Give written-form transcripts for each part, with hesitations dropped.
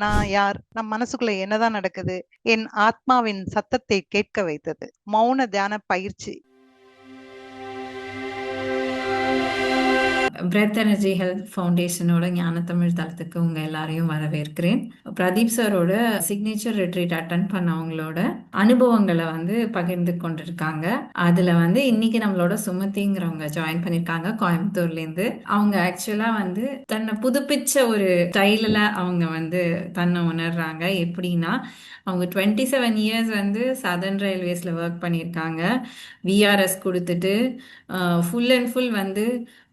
நான் யார்? நம் மனசுக்குள்ள என்னதான் நடக்குது? என் ஆத்மாவின் சத்தத்தை கேட்க வைத்தது. மௌன தியான பயிற்சி. பிரெத் எனர்ஜி ஹெல்த் ஃபவுண்டேஷனோட ஞானத்தமிழ் தளத்துக்கு உங்க எல்லாரையும் வரவேற்கிறேன். பிரதீப் சாரோட சிக்னேச்சர் ரிட்ரீட் அட்டன் பண்ணவங்களோட அனுபவங்களை பகிர்ந்து கொண்டிருக்காங்க. அதுல இன்னைக்கு நம்மளோட சுமதிங்கிறவங்க ஜாயின் பண்ணிருக்காங்க கோயம்புத்தூர்ல இருந்து. அவங்க ஆக்சுவலா தன்னை புதுப்பிச்ச ஒரு ஸ்டைலில் அவங்க தன்னை உணர்றாங்க. எப்படின்னா, அவங்க 27 இயர்ஸ் சதர்ன் ரயில்வேஸ்ல ஒர்க் பண்ணியிருக்காங்க. விஆர்எஸ் கொடுத்துட்டு ஃபுல் அண்ட் ஃபுல்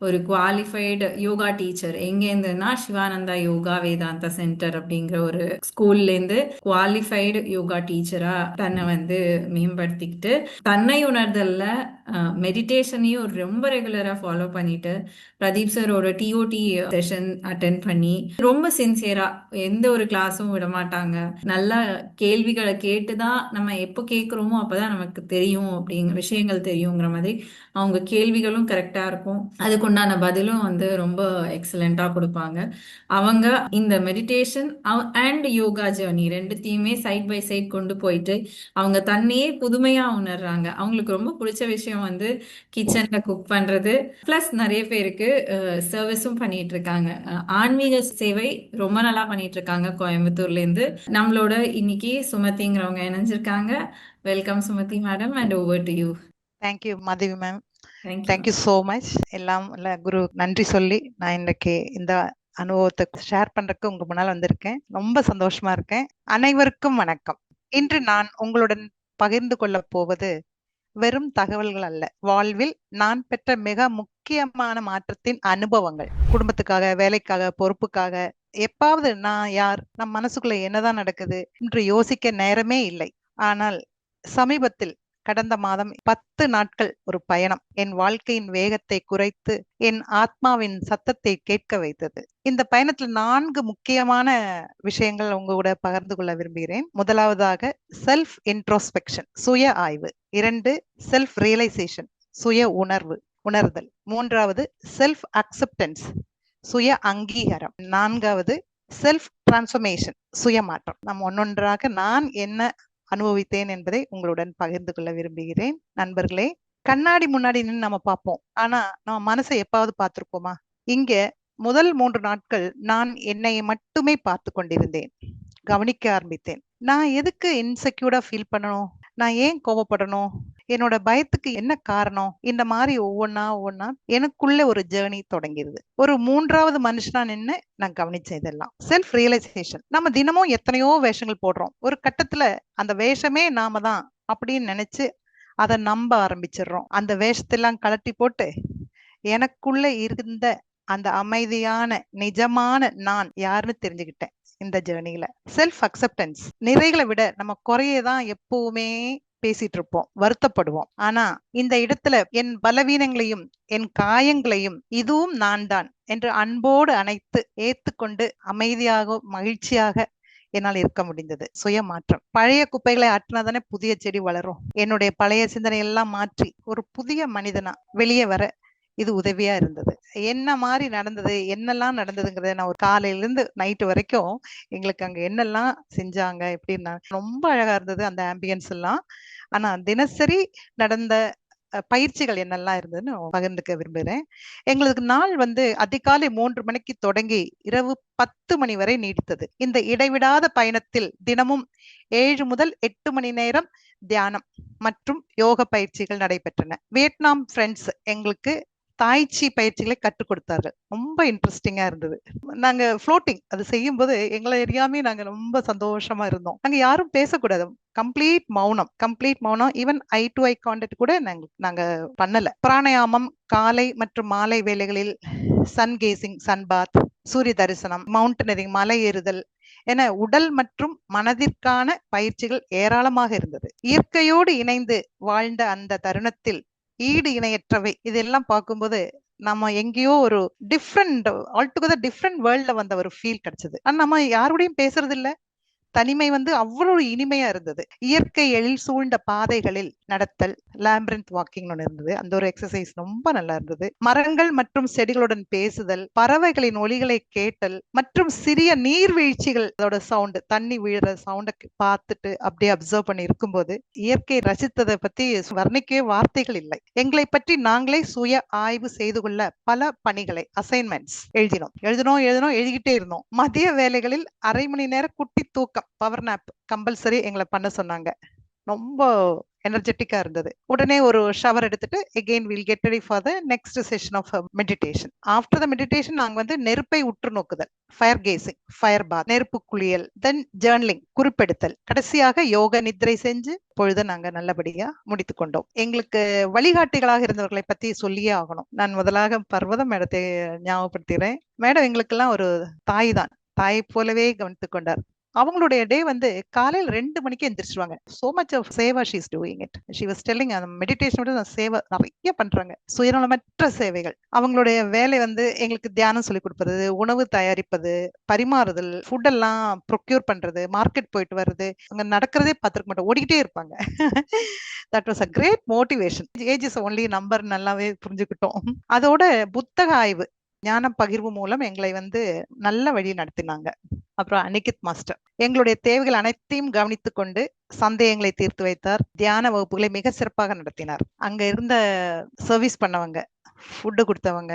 ஒரு குவாலிஃபைடு யோகா டீச்சர். எங்கேருந்துன்னா சிவானந்தா யோகா வேதாந்தா சென்டர் அப்படிங்கிற ஒரு ஸ்கூல்லேருந்து குவாலிஃபைடு யோகா டீச்சரா தன்னை மேம்படுத்திக்கிட்டு தன்னை உணர்தல்ல மெடிடேஷனையும் ரொம்ப ரெகுலரா ஃபாலோ பண்ணிட்டு பிரதீப் சாரோட டிஓடி செஷன் அட்டென்ட் பண்ணி ரொம்ப சின்சியரா எந்த ஒரு கிளாஸும் விட மாட்டாங்க. நல்லா கேள்விகளை கேட்டுதான் நம்ம எப்போ கேட்குறோமோ அப்பதான் நமக்கு தெரியும் அப்படிங்கிற விஷயங்கள் தெரியுங்கிற மாதிரி அவங்க கேள்விகளும் கரெக்டா இருக்கும். அதுக்குண்டான பதிலும் ரொம்ப எக்ஸலண்டா கொடுப்பாங்க. அவங்க இந்த மெடிடேஷன் அண்ட் யோகா ஜேர்னி ரெண்டுத்தையுமே சைட் பை சைட் கொண்டு போயிட்டு அவங்க தன்னையே புதுமையா உணர்றாங்க. அவங்களுக்கு ரொம்ப பிடிச்ச விஷயம் கிச்சன்ல குக் பண்றது, பிளஸ் நிறைய பேருக்கு சர்வீஸும் பண்ணிட்டு இருக்காங்க. ஆன்மீக சேவை ரொம்ப நல்லா பண்ணிட்டு இருக்காங்க கோயம்புத்தூர்ல இருந்து. நம்மளோட இன்னைக்கு சுமதிங்கிறவங்க இணைஞ்சிருக்காங்க. Welcome Sumathi madam, and over to you. Thank you Madhavi ma'am. Thank you. Thank you so much. எல்லாம் குரு நன்றி சொல்லி நான் இன்னைக்கு இந்த அனுபவத்தை ஷேர் பண்றதுக்கு உங்க முன்னால் வந்திருக்கேன். ரொம்ப சந்தோஷமா இருக்கேன். அனைவருக்கும் வணக்கம். இன்று நான் உங்களுடன் பகிர்ந்து கொள்ள போவது வெறும் தகவல்கள் அல்ல, வாழ்வில் நான் பெற்ற மிக முக்கியமான மாற்றத்தின் அனுபவங்கள். குடும்பத்துக்காக, வேலைக்காக, பொறுப்புக்காக எப்பாவது நான் யார், நம் மனசுக்குள்ள என்னதான் நடக்குது என்று யோசிக்க நேரமே இல்லை. ஆனால் சமீபத்தில் கடந்த மாதம் 10 நாட்கள் ஒரு பயணம் என் வாழ்க்கையின் வேகத்தை குறைத்து என் ஆத்மாவின் சத்தத்தை கேட்க வைத்தது. இந்த பயணத்தில் 4 முக்கியமான விஷயங்கள் உங்க கூட பகிர்ந்து கொள்ள விரும்புகிறேன். முதலாவதாக செல்ஃப் இன்ட்ரோஸ்பெக்ஷன், சுய ஆய்வு. 2 செல்ஃப் ரியலைசேஷன், சுய உணர்தல். 3வது செல்ஃப் அக்செப்டன்ஸ், சுய அங்கீகாரம். 4வது செல்ஃப் டிரான்ஸ்ஃபர்மேஷன், சுய மாற்றம். நாம் ஒன்னொன்றாக நான் என்ன அனுபவித்தேன் என்பதை உங்களுடன் பகிர்ந்து கொள்ள விரும்புகிறேன். நண்பர்களே, கண்ணாடி முன்னாடி நின்று நம்ம பார்ப்போம், ஆனா நம்ம மனசை எப்பாவது பார்த்திருப்போமா? இங்க முதல் 3 நாட்கள் நான் என்னை மட்டுமே பார்த்து கொண்டிருந்தேன். கவனிக்க ஆரம்பித்தேன். நான் எதுக்கு இன்செக்யூர்டா ஃபீல் பண்ணணும்? நான் ஏன் கோபப்படணும்? என்னோட பயத்துக்கு என்ன காரணம்? இந்த மாதிரி ஒவ்வொன்னா எனக்குள்ள ஒரு ஜேர்னி தொடங்கிருது. ஒரு 3வது மனுஷனா நின்று நான் கவனிச்சேன் இதெல்லாம். Self realisation. நம்ம தினமும் எத்தனையோ வேஷங்கள் போடுறோம். ஒரு கட்டத்துல அந்த வேஷமே நாம தான் அப்படின்னு நினைச்சு அதை நம்ப ஆரம்பிச்சிடுறோம். அந்த வேஷத்தெல்லாம் கழட்டி போட்டு எனக்குள்ள இருந்த அந்த அமைதியான நிஜமான நான் யாருன்னு தெரிஞ்சுக்கிட்டேன் இந்த ஜேர்னில. Self acceptance. நிறைகளை விட நம்ம குறையதான் எப்பவுமே பேசிட்டு இருப்போம், வருத்தப்படுவோம். ஆனா இந்த இடத்துல என் பலவீனங்களையும் என் காயங்களையும் இதுவும் நான் தான் என்று அன்போடு அணைத்து ஏத்துக்கொண்டு அமைதியாக மகிழ்ச்சியாக என்னால் இருக்க முடிந்தது. சுயமாற்றம். பழைய குப்பைகளை ஆற்றினாதானே புதிய செடி வளரும். என்னுடைய பழைய சிந்தனை எல்லாம் மாற்றி ஒரு புதிய மனிதனா வெளியே வர இது உதவியா இருந்தது. என்ன மாதிரி நடந்தது, என்னெல்லாம் நடந்ததுங்கிறத நான் ஒரு காலையில இருந்து நைட்டு வரைக்கும் எங்களுக்கு அங்க என்னெல்லாம் செஞ்சாங்க, எப்படின்னா ரொம்ப அழகா இருந்தது அந்த ஆம்பியன்ஸ் எல்லாம். ஆனா தினசரி நடந்த பயிற்சிகள் என்னெல்லாம் இருந்ததுன்னு பகிர்ந்துக்க விரும்புகிறேன். எங்களுக்கு நாள் அதிகாலை 3 மணிக்கு தொடங்கி இரவு 10 மணி வரை நீடித்தது. இந்த இடைவிடாத பயணத்தில் தினமும் 7 முதல் 8 மணி நேரம் தியானம் மற்றும் யோக பயிற்சிகள் நடைபெற்றன. வியட்நாம் ஃப்ரெண்ட்ஸ் எங்களுக்கு தாய்ச்சி பயிற்சிகளை கற்றுக் கொடுத்தார்கள். ரொம்ப இன்ட்ரெஸ்டிங்கா இருந்தது. நாங்க ஃப்ளோட்டிங் அது செய்யும் போது எங்களை அறியாமே நாங்க ரொம்ப சந்தோஷமா இருந்தோம். நாங்க யாரும் பேசக்கூடாது, கம்ப்ளீட் மௌனம். Even I to eye contact கூட நாங்க பண்ணல. பிராணாயாமம் காலை மற்றும் மாலை வேளைகளில், சன் கேசிங், சன் பாத், சூரிய தரிசனம், மவுண்டனரிங், மலை ஏறுதல் என உடல் மற்றும் மனதிற்கான பயிற்சிகள் ஏராளமாக இருந்தது. இயற்கையோடு இணைந்து வாழ்ந்த அந்த தருணத்தில் ஈடு இணையற்றவை. இதெல்லாம் பார்க்கும்போது நம்ம எங்கேயோ ஒரு டிஃப்ரெண்ட், ஆல்டுகெதர் டிஃப்ரெண்ட் வேர்ல்ட்ல வந்த ஒரு ஃபீல் கிடைச்சது. ஆனா நம்ம யாரோடையும் பேசுறது இல்ல, தனிமை வந்து அவ்வளவு இனிமையா இருந்தது. இயற்கை எழில் சூழ்ந்த பாதைகளில் நடத்தல், லாம்பிரிந்த் வாக்கிங் ஒன்று இருந்தது. அந்த ஒரு எக்ஸசைஸ் ரொம்ப நல்லா இருந்தது. மரங்கள் மற்றும் செடிகளுடன் பேசுதல், பறவைகளின் ஒலிகளை கேட்டல் மற்றும் சிறிய நீர்வீழ்ச்சிகள் அதோட சவுண்ட், தண்ணி விழுற சவுண்டை பார்த்துட்டு அப்படியே அப்சர்வ் பண்ணி இருக்கும்போது இயற்கை ரசித்ததை பத்தி வர்ணிக்கவே வார்த்தைகள் இல்லை. எங்களை பற்றி நாங்களே சுய ஆய்வு செய்து கொள்ள பல பணிகளை, அசைன்மெண்ட்ஸ் எழுதினோம் எழுதினோம் எழுதினோம் எழுதிக்கிட்டே இருந்தோம். மதிய வேலைகளில் அரை மணி நேரம் குட்டி தூக்கம், பவர் நாப் கம்பல்சரி எங்களை பண்ண சொன்னாங்க. ரொம்ப எனர்ஜெட்டிக்கா இருந்தது. உடனே ஒரு ஷவர் எடுத்துட்டு again we'll get ready for the next session of meditation. After the meditation நாங்க வந்து நெருப்பை உற்று நோக்குதல், ஃபயர் கேசிங், ஃபயர் பாத், நெருப்பு குளியல், தென் ஜேர்னலிங், குறிப்பெடுத்தல், கடைசியாக யோக நித்ரை செஞ்சு பொழுது நாங்க நல்லபடியா முடித்து கொண்டோம். எங்களுக்கு வழிகாட்டிகளாக இருந்தவர்களை பத்தி சொல்லியே ஆகணும். நான் முதலாக பர்வதம் மேடத்தை ஞாபகப்படுத்துகிறேன். மேடம் எங்களுக்கெல்லாம் ஒரு தாய் தான், தாயை போலவே கவனித்துக் கொண்டார். அவங்களுடைய டே வந்து காலையில் 2 மணிக்கு எந்திரிச்சிருவாங்க. So much of seva she is doing it. She was telling, அந்த மெடிடேஷனோட சேவை நிறைய பண்றாங்க, சுயநலமற்ற சேவைகள். அவங்களுடைய வேலை வந்து எங்களுக்கு தியானம் சொல்லி கொடுப்பது, உணவு தயாரிப்பது, பரிமாறுதல், ஃபுட் எல்லாம் ப்ரொக்யூர் பண்றது, மார்க்கெட் போயிட்டு வர்றது, அங்க நடக்கிறதே பார்த்துருக்க மாட்டோம், ஓடிக்கிட்டே இருப்பாங்க. That was a great motivation. Age is only number நல்லாவே புரிஞ்சுக்கிட்டோம். அதோட புத்தக ஆய்வு, ஞான பகிர்வு மூலம் எங்களை வந்து நல்ல வழி நடத்தினாங்க. அப்புறம் அனிகித் மாஸ்டர் எங்களுடைய தேவைகள் அனைத்தையும் கவனித்துக் கொண்டு சந்தேகங்களை தீர்த்து வைத்தார். தியான வகுப்புகளை மிக சிறப்பாக நடத்தினார். அங்க இருந்த சர்வீஸ் பண்ணவங்க, ஃபுட்டு கொடுத்தவங்க,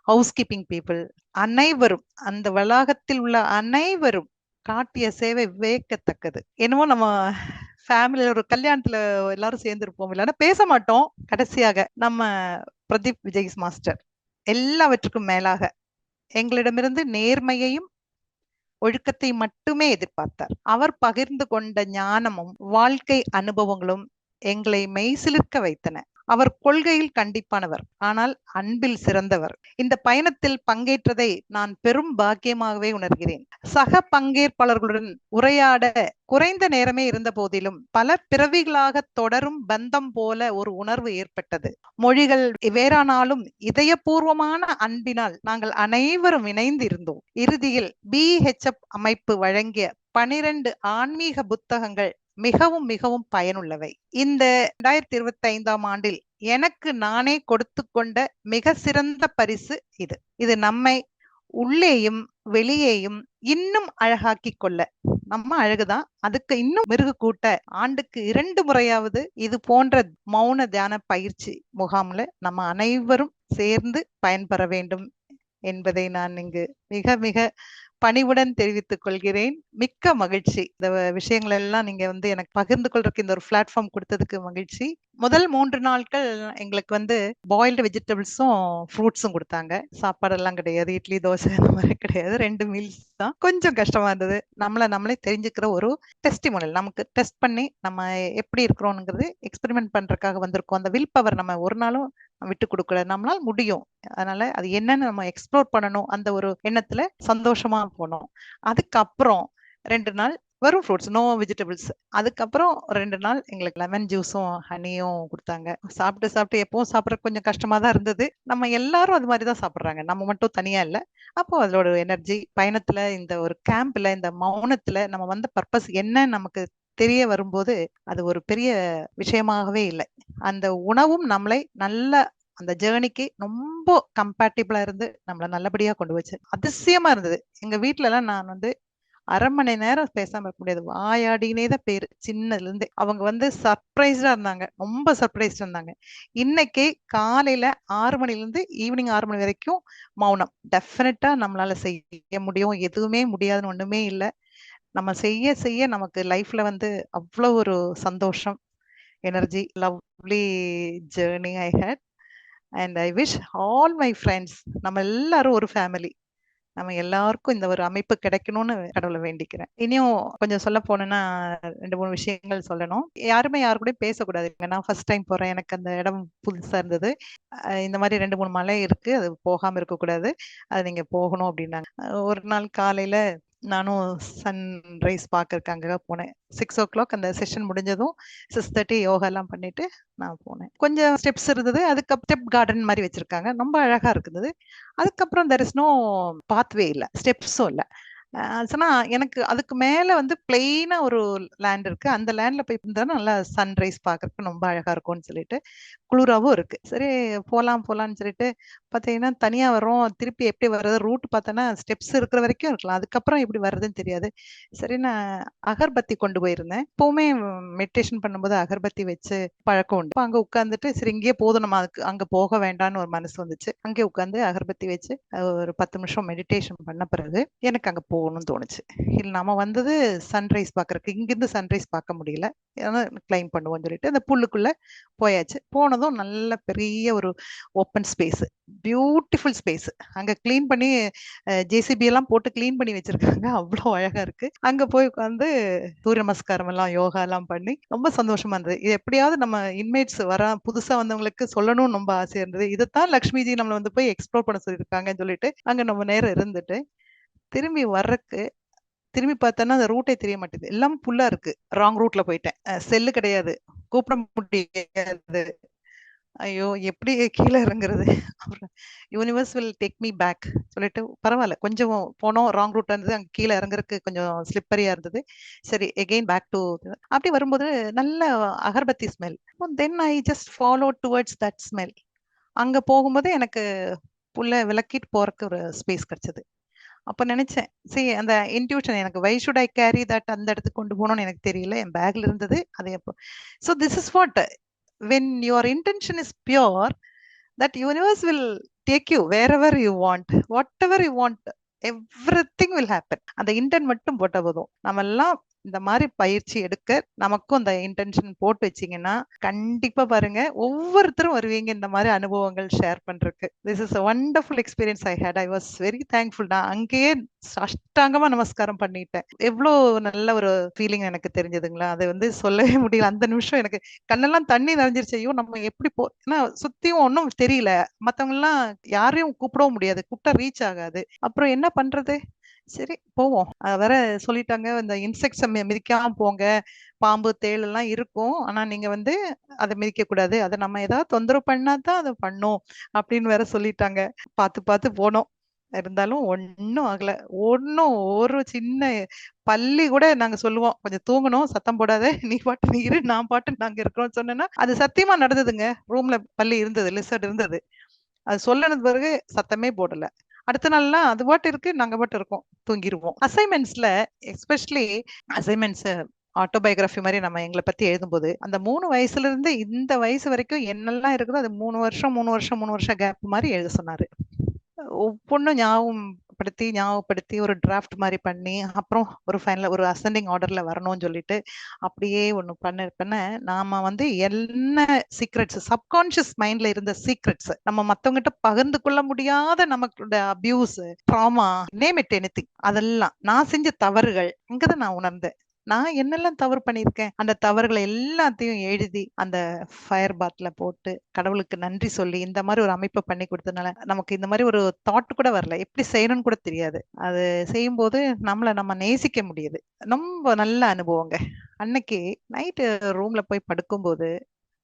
ஹவுஸ் கீப்பிங் பீப்புள், அனைவரும், அந்த வளாகத்தில் உள்ள அனைவரும் காட்டிய சேவை வியக்கத்தக்கது. என்னமோ நம்ம ஃபேமிலியில ஒரு கல்யாணத்துல எல்லாரும் சேர்ந்து இருப்போம், இல்லைன்னா பேச மாட்டோம். கடைசியாக நம்ம பிரதீப் விஜய் மாஸ்டர் எல்லாவற்றுக்கும் மேலாக எங்களிடமிருந்து நேர்மையையும் ஒழுக்கத்தை மட்டுமே எதிர்பார்த்தார். அவர் பகிர்ந்து கொண்ட ஞானமும் வாழ்க்கை அனுபவங்களும் எங்களை மெய்சிலிர்க்க வைத்தன. அவர் கொள்கையில் கண்டிப்பானவர், ஆனால் அன்பில் சிறந்தவர். இந்த பயணத்தில் பங்கேற்றதை நான் பெரும் பாக்கியமாகவே உணர்கிறேன். சக பங்கேற்பாளர்களுடன் உரையாட குறைந்த நேரமே இருந்த போதிலும் பல பிறவிகளாக தொடரும் பந்தம் போல ஒரு உணர்வு ஏற்பட்டது. மொழிகள் வேறானாலும் இதயபூர்வமான அன்பினால் நாங்கள் அனைவரும் இணைந்து இருந்தோம். இறுதியில் BHF அமைப்பு வழங்கிய 12 ஆன்மீக புத்தகங்கள் மிகவும் மிகவும் பயனுள்ளவை. இந்த 2025ஆம் ஆண்டில் எனக்கு நானே கொடுத்து கொண்ட மிக சிறந்த பரிசு இது. இது நம்மை உள்ளேயும் வெளியேயும் இன்னும் அழகாக்கி கொள்ள, நம்ம அழகுதான், அதுக்கு இன்னும் மெருகு கூட்ட ஆண்டுக்கு 2 முறையாவது இது போன்ற மௌன தியான பயிற்சி முகாம்ல நம்ம அனைவரும் சேர்ந்து பயன்பெற வேண்டும் என்பதை நான் இங்கு மிக மிக பணிவுடன் தெரிவித்துக் கொள்கிறேன். மிக்க மகிழ்ச்சி. இந்த விஷயங்கள் எல்லாம் நீங்க வந்து எனக்கு பகிர்ந்து கொள்றதுக்கு இந்த ஒரு பிளாட்ஃபார்ம் கொடுத்ததுக்கு மகிழ்ச்சி. முதல் 3 நாட்கள் எங்களுக்கு வந்து பாயில்டு வெஜிடபிள்ஸும் ஃப்ரூட்ஸும் கொடுத்தாங்க. சாப்பாடெல்லாம் கிடையாது, இட்லி தோசை அந்த மாதிரி கிடையாது, 2 மீல்ஸ் தான். கொஞ்சம் கஷ்டமா இருந்தது. நம்மளே தெரிஞ்சுக்கிற ஒரு டெஸ்டிமோனியல், நமக்கு டெஸ்ட் பண்ணி நம்ம எப்படி இருக்கிறோம்ங்கிறது எக்ஸ்பெரிமெண்ட் பண்றதுக்காக வந்திருக்கோம். அந்த வில் பவர் நம்ம ஒரு நாளும் விட்டு கொடுக்கல, நம்மளால முடியும். அதனால அது என்னன்னு நம்ம எக்ஸ்ப்ளோர் பண்ணணும், அந்த ஒரு எண்ணத்துல சந்தோஷமா போனோம். அதுக்கப்புறம் 2 நாள் வெறும் ஃப்ரூட்ஸ், நோ வெஜிடபிள்ஸ். அதுக்கப்புறம் 2 நாள் எங்களுக்கு லெமன் ஜூஸும் ஹனியும் கொடுத்தாங்க. சாப்பிட்டு எப்பவும் சாப்பிட்ற கொஞ்சம் கஷ்டமா தான் இருந்தது. நம்ம எல்லாரும் அது மாதிரி தான் சாப்பிட்றாங்க, நம்ம மட்டும் தனியா இல்லை. அப்போ அதோட எனர்ஜி பயணத்துல, இந்த ஒரு கேம்ப்ல, இந்த மௌனத்துல நம்ம வந்த பர்பஸ் என்ன நமக்கு தெரிய வரும்போது அது ஒரு பெரிய விஷயமாகவே இல்லை. அந்த உணவும் நம்மளை நல்ல அந்த ஜேர்னிக்கு ரொம்ப கம்பேட்டிபிளா இருந்து நம்மள நல்லபடியா கொண்டு வச்சு அதிசயமா இருந்தது. எங்க வீட்டுல எல்லாம் நான் வந்து அரை மணி நேரம் பேசாம இருக்க முடியாது, வாயாடினே தான் பேரு. சின்னதுல இருந்து அவங்க வந்து சர்ப்ரைஸ்டா இருந்தாங்க, ரொம்ப சர்ப்ரைஸ்டா இருந்தாங்க. இன்னைக்கு காலையில 6 மணில இருந்து ஈவினிங் 6 மணி வரைக்கும் மௌனம் டெஃபினட்டா நம்மளால செய்ய முடியும். எதுவுமே முடியாதுன்னு ஒண்ணுமே இல்லை. நம்ம செய்ய செய்ய நமக்கு லைஃப்ல வந்து அவ்வளோ ஒரு சந்தோஷம், energy, lovely journey I had. And I wish all my friends, நம்ம எல்லாரும் ஒரு ஃபேமிலி, நம்ம எல்லாருக்கும் இந்த ஒரு அமைப்பு கிடைக்கணும்னு கடவுளை வேண்டிக்கிறேன். இனியும் கொஞ்சம் சொல்ல போனேன்னா 2-3 விஷயங்கள் சொல்லணும். யாருமே யாரு கூட பேசக்கூடாது. நான் ஃபர்ஸ்ட் டைம் போறேன், எனக்கு அந்த இடம் புதுசா இருந்தது. இந்த மாதிரி 2-3 மலை இருக்கு, அது போகாம இருக்கக்கூடாது, அது நீங்க போகணும் அப்படின்னாங்க. ஒரு நாள் காலையில நானும் சன்ரைஸ் பார்க்கறதுக்காக போனேன். 6 o'clock அந்த செஷன் முடிஞ்சதும் 6:30 யோகா எல்லாம் பண்ணிட்டு நான் போனேன். கொஞ்சம் ஸ்டெப்ஸ் இருந்தது, அதுக்கு ஸ்டெப் கார்டன் மாதிரி வச்சிருக்காங்க, ரொம்ப அழகா இருக்குது. அதுக்கப்புறம் தெர் இஸ் நோ பாத்வே இல்லை, ஸ்டெப்ஸும் இல்லை. சொன்னா எனக்கு அதுக்கு மேல வந்து பிளெயினா ஒரு லேண்ட் இருக்கு. அந்த லேண்ட்ல போய் இருந்தா நல்லா சன்ரைஸ் பார்க்கறதுக்கு ரொம்ப அழகா இருக்கும்னு சொல்லிட்டு, குளிராவும் இருக்கு. சரி போலாம்னு சொல்லிட்டு பார்த்தீங்கன்னா, தனியா வர்றோம். திருப்பி எப்படி வர்றது? ரூட் பார்த்தோன்னா, ஸ்டெப்ஸ் இருக்கிற வரைக்கும் இருக்கலாம். அதுக்கப்புறம் எப்படி வர்றதுன்னு தெரியாது. சரி நான் அகர்பத்தி கொண்டு போயிருந்தேன். எப்பவுமே மெடிடேஷன் பண்ணும்போது அகர்பத்தி வச்சு பழக்கம் உண்டு. அப்ப அங்க உட்கார்ந்துட்டு, சரி இங்கேயே போதும் நம்ம அதுக்கு அங்க போக வேண்டாம்னு ஒரு மனசு வந்துச்சு. அங்கே உட்கார்ந்து அகர்பத்தி வச்சு ஒரு 10 நிமிஷம் மெடிடேஷன் பண்ண பிறகு எனக்கு அங்க போகணும்னு தோணுச்சு. இல்ல நம்ம வந்தது சன்ரைஸ் பார்க்கறதுக்கு. இங்கிருந்து சன்ரைஸ் பார்க்க முடியல. ஏன்னா கிளைம் பண்ணுவோம்னு சொல்லிட்டு அந்த புல்லுக்குள்ள போயாச்சு. போனதும் நல்ல பெரிய ஒரு ஓப்பன் ஸ்பேஸ். Beautiful space. அங்க கிளீன் பண்ணி ஜேசிபி எல்லாம் போட்டு கிளீன் பண்ணி வச்சிருக்காங்க. அவ்வளோ அழகா இருக்கு. அங்க போய் உட்கார்ந்து சூரிய நமஸ்காரம் எல்லாம் யோகா எல்லாம் பண்ணி ரொம்ப சந்தோஷமா இருந்தது. இது எப்படியாவது நம்ம இன்மேட்ஸ் புதுசா வந்தவங்களுக்கு சொல்லணும்னு ரொம்ப ஆசையா இருந்தது. இதைத்தான் லக்ஷ்மிஜி நம்மள வந்து போய் எக்ஸ்ப்ளோர் பண்ண சொல்லியிருக்காங்கன்னு சொல்லிட்டு அங்க நம்ம நேரம் இருந்துட்டு திரும்பி வர்றக்கு திரும்பி பார்த்தோன்னா அந்த ரூட்டே தெரிய மாட்டேங்குது. எல்லாம் புல்லா இருக்கு. ராங் ரூட்ல போயிட்டேன். செல்லு கிடையாது. கூப்பிட முடியாது. ஐயோ! எப்படி கீழ இறங்குறது? அப்புறம் universe will take me back சொல்லிட்டு பரவால்ல. கொஞ்சம் போனோம். ராங் ரூட்டா இருந்தது. அங்க கீழ இறங்குறதுக்கு கொஞ்சம் ஸ்லிப்பரியா இருந்தது. சரி எகெயின் பேக் டூ அப்படி வரும்போது நல்ல agarbatti smell. Then I just followed towards that smell. அங்க போகும்போது எனக்கு புல்ல விலக்கிட்டு போறக்கு ஒரு ஸ்பேஸ் கிடைச்சது. அப்ப நினைச்சேன், அந்த இன்ட்யூஷன் எனக்கு why should I carry that அந்த இடத்துக்கு கொண்டு போகணும்னு எனக்கு தெரியல. என் பேக்ல இருந்தது. அது எப்போ this is what when your intention is pure that universe will take you wherever you want whatever you want everything will happen. அந்த இன்டென்ட் மட்டும் போட்ட போதும். நம்ம எல்லாம் இந்த மாதிரி பயிற்சி எடுக்க நமக்கும் அந்த இன்டென்ஷன் போட்டு வச்சீங்கன்னா கண்டிப்பா பாருங்க ஒவ்வொருத்தரும் வருவீங்க இந்த மாதிரி அனுபவங்கள் ஷேர் பண்றதுக்கு. This is a wonderful experience I had. I was very thankful. நான் அங்கேயே சாஷ்டாங்கமா நமஸ்காரம் பண்ணிட்டேன். எவ்வளவு நல்ல ஒரு ஃபீலிங் எனக்கு தெரிஞ்சதுங்களா? அது வந்து சொல்லவே முடியல. அந்த நிமிஷம் எனக்கு கண்ணெல்லாம் தண்ணி நிறைஞ்சிருச்சு. ஐயோ நம்ம எப்படி ஏன்னா சுத்தியும் ஒன்றும் தெரியல. மத்தவங்க எல்லாம் யாரையும் கூப்பிடவும் முடியாது. கூப்பிட்டா ரீச் ஆகாது. அப்புறம் என்ன பண்றது? சரி போவோம். வேற சொல்லிட்டாங்க இந்த இன்செக்ட்ஸ மிதிக்காம போங்க. பாம்பு, தேள் எல்லாம் இருக்கும். ஆனா நீங்க வந்து அத மிதிக்கக் கூடாது. அத நம்ம ஏதாவது தொந்தரவு பண்ணா தான் அத பண்ணும். அப்படின்னு வேற சொல்லிட்டாங்க. பார்த்து போனோம். இருந்தாலும் ஒண்ணும் ஆகல. ஒரு சின்ன பல்லி கூட நாங்க சொல்லுவோம். கொஞ்சம் தூங்கணும், சத்தம் போடாத. நீ பாட்டு இரு, நான் பாட்டு நாங்க இருக்கிறோம்னு சொன்னேன்னா, அது சத்தியமா நடந்ததுங்க. ரூம்ல பல்லி இருந்தது, லிசர்ட் இருந்தது. அது சொல்லுனது பிறகு சத்தமே போடல. அடுத்த நாள்லாம் அது பாட்டு இருக்கு, நாங்க பாட்டு இருக்கோம். தூங்கிருவோம். அசைன்மென்ட்ஸ்ல எஸ்பெஷலி அசைன்மென்ட்ஸ் ஆட்டோபயோகிராஃபி மாதிரி நம்ம எங்கள பத்தி எழுதும்போது, அந்த 3 வயசுல இருந்து இந்த வயசு வரைக்கும் என்னெல்லாம் இருக்குதோ அது 3 வருஷம் கேப் மாரி எழுத சொன்னாரு. ஒவ்வொன்னும் ஞாபகப்படுத்தி ஒரு டிராஃப்ட் மாரி பண்ணி, அப்புறம் ஒரு ஃபைனலா ஒரு அசெண்டிங் ஆர்டர்ல வரணும்னு சொல்லிட்டு, அப்படியே ஒண்ணு பண்ண நாம வந்து என்ன சீக்ரெட்ஸ் சப்கான்ஷியஸ் மைண்ட்ல இருந்த சீக்ரெட்ஸ் நம்ம மத்தவங்ககிட்ட பகிர்ந்து கொள்ள முடியாத நமக்கு abuse, drama, name it anything அதெல்லாம் நான் செஞ்ச தவறுகள் அங்கதான் நான் உணர்ந்தேன். நான் என்னெல்லாம் தவறு பண்ணியிருக்கேன் அந்த தவறுகளை எல்லாத்தையும் எழுதி அந்த ஃபயர் பாத்ல போட்டு கடவுளுக்கு நன்றி சொல்லி இந்த மாதிரி ஒரு அமைப்பை பண்ணி கொடுத்ததுனால நமக்கு இந்த மாதிரி ஒரு தாட் கூட வரல. எப்படி செய்யணும்னு கூட தெரியாது. அது செய்யும்போது நம்ம நேசிக்க முடியுது. ரொம்ப நல்ல அனுபவங்க. அன்னைக்கு நைட்டு ரூம்ல போய் படுக்கும்போது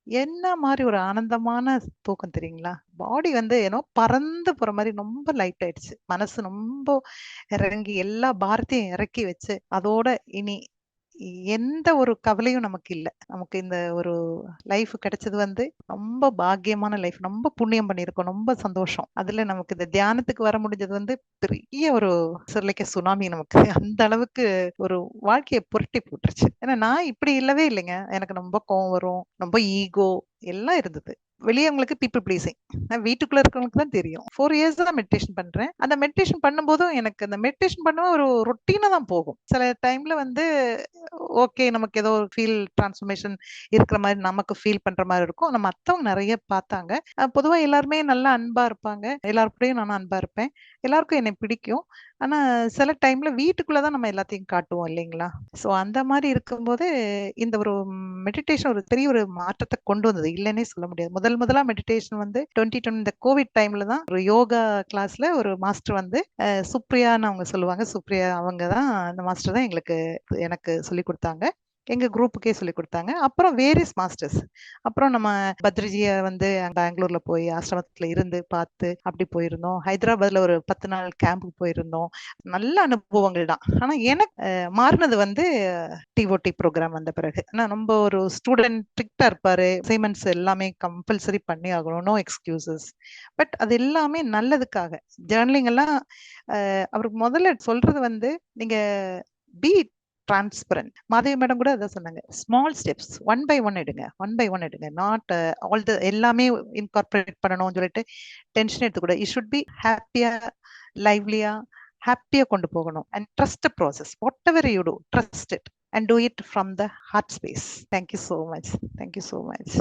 என்ன மாதிரி ஒரு ஆனந்தமான தூக்கம் தெரியுங்களா? பாடி வந்து ஏனோ பறந்து போற மாதிரி ரொம்ப லைட் ஆயிடுச்சு. மனசு ரொம்ப இறங்கி எல்லா பாரத்தையும் இறக்கி வச்சு அதோட இனி எந்த ஒரு கவலையும் நமக்கு இல்ல. நமக்கு இந்த ஒரு லைஃப் கிடைச்சது வந்து ரொம்ப பாக்கியமான லைஃப். ரொம்ப புண்ணியம் பண்ணியிருக்கோம். ரொம்ப சந்தோஷம். அதுல நமக்கு இந்த தியானத்துக்கு வர முடிஞ்சது வந்து பெரிய ஒரு லைக் சுனாமி நமக்கு. அந்த அளவுக்கு ஒரு வாழ்க்கைய புரட்டி போட்டுருச்சு. ஏன்னா நான் இப்படி இல்லவே இல்லைங்க. எனக்கு ரொம்ப கோவம் வரும். ரொம்ப ஈகோ எல்லாம் இருந்தது. வெளியவங்களுக்கு பீப்பிள் ப்ளீசிங். வீட்டுக்குள்ள இருக்கிறவங்களுக்கு தான் தெரியும். 4 இயர்ஸ் தான் மெடிடேஷன் பண்றேன். அந்த மெடிடேஷன் பண்ணும்போதும் எனக்கு அந்த மெடிடேஷன் பண்ணும்போது ஒரு ரொட்டீனா தான் போகும். சில டைம்ல வந்து ஓகே நமக்கு ஏதோ ஒரு ஃபீல் டிரான்ஸ்ஃபர்மேஷன் இருக்கிற மாதிரி நமக்கு ஃபீல் பண்ற மாதிரி இருக்கும். ஆனா மத்தவங்க நிறைய பார்த்தாங்க. பொதுவா எல்லாருமே நல்லா அன்பா இருப்பாங்க. எல்லார் கூடயும் நானும் அன்பா இருப்பேன். எல்லாருக்கும் என்னை பிடிக்கும். ஆனா சில டைம்ல வீட்டுக்குள்ளதான் நம்ம எல்லாத்தையும் காட்டுவோம் இல்லைங்களா? சோ அந்த மாதிரி இருக்கும்போது இந்த ஒரு மெடிடேஷன் ஒரு பெரிய ஒரு மாற்றத்தை கொண்டு வந்தது. இல்லைன்னே சொல்ல முடியாது. முதலா மெடிடேஷன் வந்து 2020 இந்த கோவிட் டைம்ல தான் ஒரு யோகா கிளாஸ்ல ஒரு மாஸ்டர் வந்து சுப்ரியான்னு அவங்க சொல்லுவாங்க. சுப்ரியா அவங்க தான் அந்த மாஸ்டர் தான் எனக்கு சொல்லிக் கொடுத்தாங்க. எங்க குரூப்புக்கே சொல்லி கொடுத்தாங்க. அப்புறம் வேரியஸ் மாஸ்டர்ஸ். அப்புறம் நம்ம பத்ரிஜிய வந்து பெங்களூர்ல போய் ஆசிரமத்துல இருந்து பார்த்து அப்படி போயிருந்தோம். ஹைதராபாத்ல ஒரு 10 நாள் கேம்புக்கு போயிருந்தோம். நல்ல அனுபவங்கள் தான். ஆனா எனக்கு மாறினது வந்து டிஓடி ப்ரோக்ராம் வந்த பிறகு. ஆனா நம்ம ஒரு ஸ்டூடெண்ட் ஸ்ட்ரிக்டா இருப்பாரு. அசைன்மெண்ட்ஸ் எல்லாமே கம்பல்சரி பண்ணி ஆகணும். No excuses. பட் அது எல்லாமே நல்லதுக்காக. ஜேர்னலிங் எல்லாம் அவருக்கு முதல்ல சொல்றது வந்து நீங்க பி டிரான்ஸ்பரண்ட். மாதவி மேடம் கூட அதான் சொன்னாங்க. Small steps one by one எடுங்க, ஒன் பை ஒன் எடுங்க. நாட் ஆல் த எல்லாமே இன்கார்பரேட் பண்ணணும்னு சொல்லிட்டு டென்ஷன் எடுத்துக்கூட. யூ ஷுட் பி ஹாப்பியா, லைவ்லியா, ஹாப்பியா கொண்டு போகணும். And trust process. Whatever you do, trust it and do it from the heart space. Thank you so much. Thank you so much.